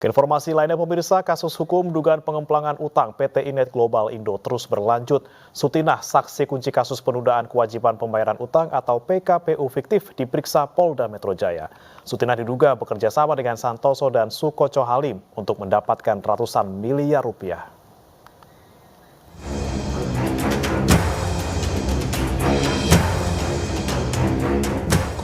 Informasi lainnya pemirsa, kasus hukum dugaan pengemplangan utang PT Inet Global Indo terus berlanjut. Sutinah, saksi kunci kasus penundaan kewajiban pembayaran utang atau PKPU fiktif diperiksa Polda Metro Jaya. Sutinah diduga bekerja sama dengan Santoso dan Sukoco Halim untuk mendapatkan ratusan miliar rupiah.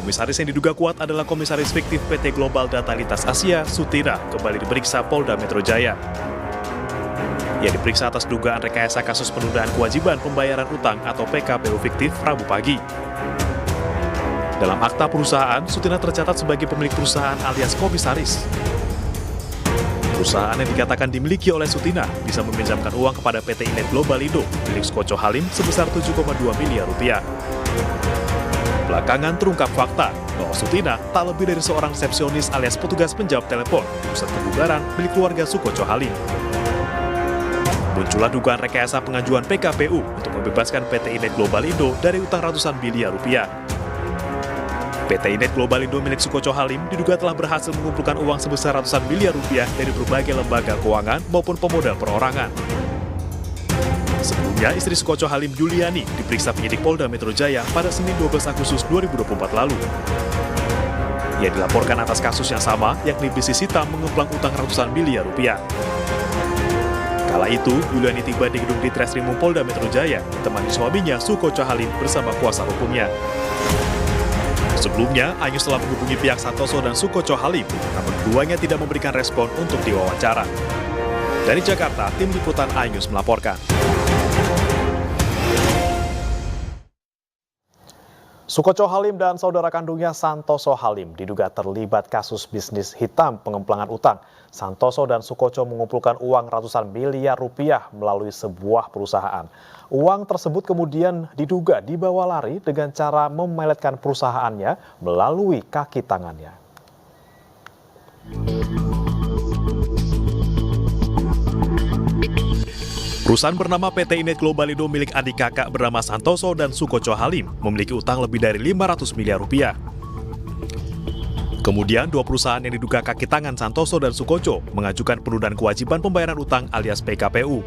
Komisaris yang diduga kuat adalah komisaris fiktif PT Global Data Lintas Asia, Sutinah, kembali diperiksa Polda Metro Jaya. Ia diperiksa atas dugaan rekayasa kasus penundaan kewajiban pembayaran utang atau PKPU fiktif Rabu pagi. Dalam akta perusahaan, Sutinah tercatat sebagai pemilik perusahaan alias komisaris. Perusahaan yang dikatakan dimiliki oleh Sutinah bisa meminjamkan uang kepada PT Inet Global Indo milik Sukoco Halim sebesar 7,2 miliar rupiah. Belakangan terungkap fakta bahwa Sutinah tak lebih dari seorang resepsionis alias petugas penjawab telepon di pusat kebugaran milik keluarga Sukoco Halim. Muncullah dugaan rekayasa pengajuan PKPU untuk membebaskan PT Inet Global Indo dari utang ratusan miliar rupiah. PT Inet Global Indo milik Sukoco Halim diduga telah berhasil mengumpulkan uang sebesar ratusan miliar rupiah dari berbagai lembaga keuangan maupun pemodal perorangan. Sebelumnya, istri Sukoco Halim Juliani diperiksa penyidik Polda Metro Jaya pada Senin 12 Agustus 2024 lalu. Ia dilaporkan atas kasus yang sama, yakni bisnis hitam mengemplang utang ratusan miliar rupiah. Kala itu, Juliani tiba di gedung Ditreskrimum Polda Metro Jaya, ditemani suaminya Sukoco Halim bersama kuasa hukumnya. Sebelumnya, Ayus telah menghubungi pihak Santoso dan Sukoco Halim, namun keduanya tidak memberikan respon untuk diwawancara. Dari Jakarta, tim liputan Ayus melaporkan. Sukoco Halim dan saudara kandungnya Santoso Halim diduga terlibat kasus bisnis hitam pengemplangan utang. Santoso dan Sukoco mengumpulkan uang ratusan miliar rupiah melalui sebuah perusahaan. Uang tersebut kemudian diduga dibawa lari dengan cara memeletkan perusahaannya melalui kaki tangannya. Perusahaan bernama PT Inet Global Indo milik adik kakak bernama Santoso dan Sukoco Halim memiliki utang lebih dari 500 miliar rupiah. Kemudian, dua perusahaan yang diduga kaki tangan Santoso dan Sukoco mengajukan penundaan kewajiban pembayaran utang alias PKPU.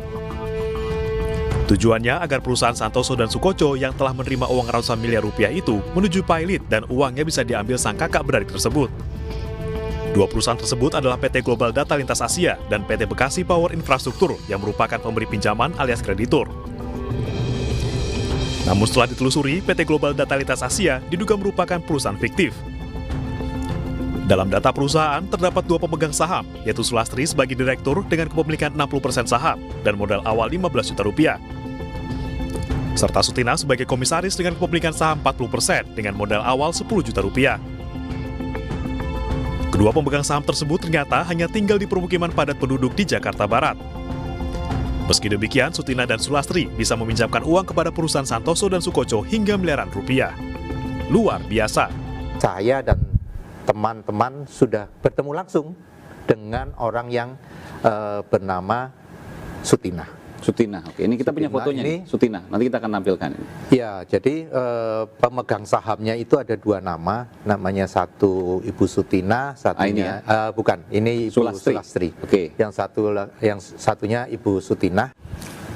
Tujuannya agar perusahaan Santoso dan Sukoco yang telah menerima uang ratusan miliar rupiah itu menuju pilot dan uangnya bisa diambil sang kakak beradik tersebut. Dua perusahaan tersebut adalah PT Global Data Lintas Asia dan PT Bekasi Power Infrastruktur yang merupakan pemberi pinjaman alias kreditur. Namun setelah ditelusuri, PT Global Data Lintas Asia diduga merupakan perusahaan fiktif. Dalam data perusahaan, terdapat dua pemegang saham, yaitu Sulastri sebagai direktur dengan kepemilikan 60% saham dan modal awal 15 juta rupiah. Serta Sutinah sebagai komisaris dengan kepemilikan saham 40% dengan modal awal 10 juta rupiah. Kedua pemegang saham tersebut ternyata hanya tinggal di permukiman padat penduduk di Jakarta Barat. Meski demikian, Sutinah dan Sulastri bisa meminjamkan uang kepada perusahaan Santoso dan Sukoco hingga miliaran rupiah. Luar biasa. Saya dan teman-teman sudah bertemu langsung dengan orang yang bernama Sutinah. Sutinah, oke. Ini kita punya fotonya nih, Sutinah. Nanti kita akan tampilkan ini. Ya, jadi pemegang sahamnya itu ada dua nama. Namanya satu Ibu Sutinah, satunya bukan. Ini Ibu Sulastri. Oke. Yang satunya Ibu Sutinah.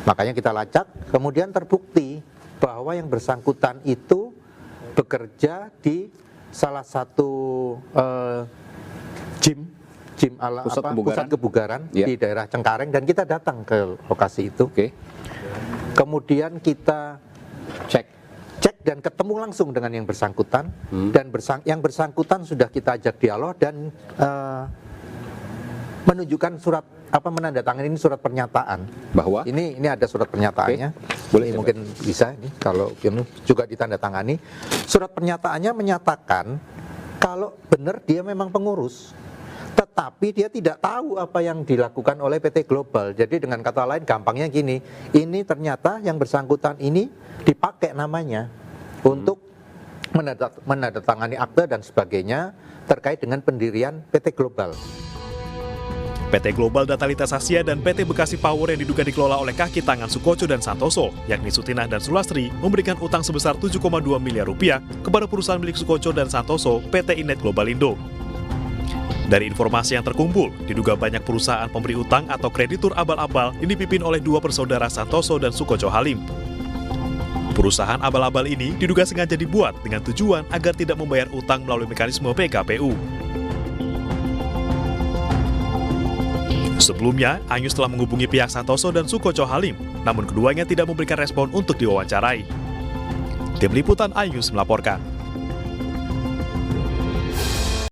Makanya kita lacak. Kemudian terbukti bahwa yang bersangkutan itu bekerja di salah satu pusat kebugaran di daerah Cengkareng, dan kita datang ke lokasi itu. Kemudian kita cek dan ketemu langsung dengan yang bersangkutan, dan yang bersangkutan sudah kita ajak dialog dan menunjukkan surat menandatangani ini surat pernyataan bahwa ini ada surat pernyataannya. Boleh mungkin bisa ini kalau juga ditandatangani. Surat pernyataannya menyatakan kalau benar dia memang pengurus, tetapi dia tidak tahu apa yang dilakukan oleh PT Global. Jadi dengan kata lain, gampangnya gini, ini ternyata yang bersangkutan ini dipakai namanya untuk menandatangani akte dan sebagainya terkait dengan pendirian PT Global. PT Global Data Lintas Asia dan PT Bekasi Power yang diduga dikelola oleh kaki tangan Sukoco dan Santoso, yakni Sutinah dan Sulastri, memberikan utang sebesar 7,2 miliar rupiah kepada perusahaan milik Sukoco dan Santoso, PT Inet Global Indo. Dari informasi yang terkumpul, diduga banyak perusahaan pemberi utang atau kreditur abal-abal yang dipimpin oleh dua bersaudara Santoso dan Sukoco Halim. Perusahaan abal-abal ini diduga sengaja dibuat dengan tujuan agar tidak membayar utang melalui mekanisme PKPU. Sebelumnya, Ayus telah menghubungi pihak Santoso dan Sukoco Halim, namun keduanya tidak memberikan respon untuk diwawancarai. Tim Liputan Ayus melaporkan.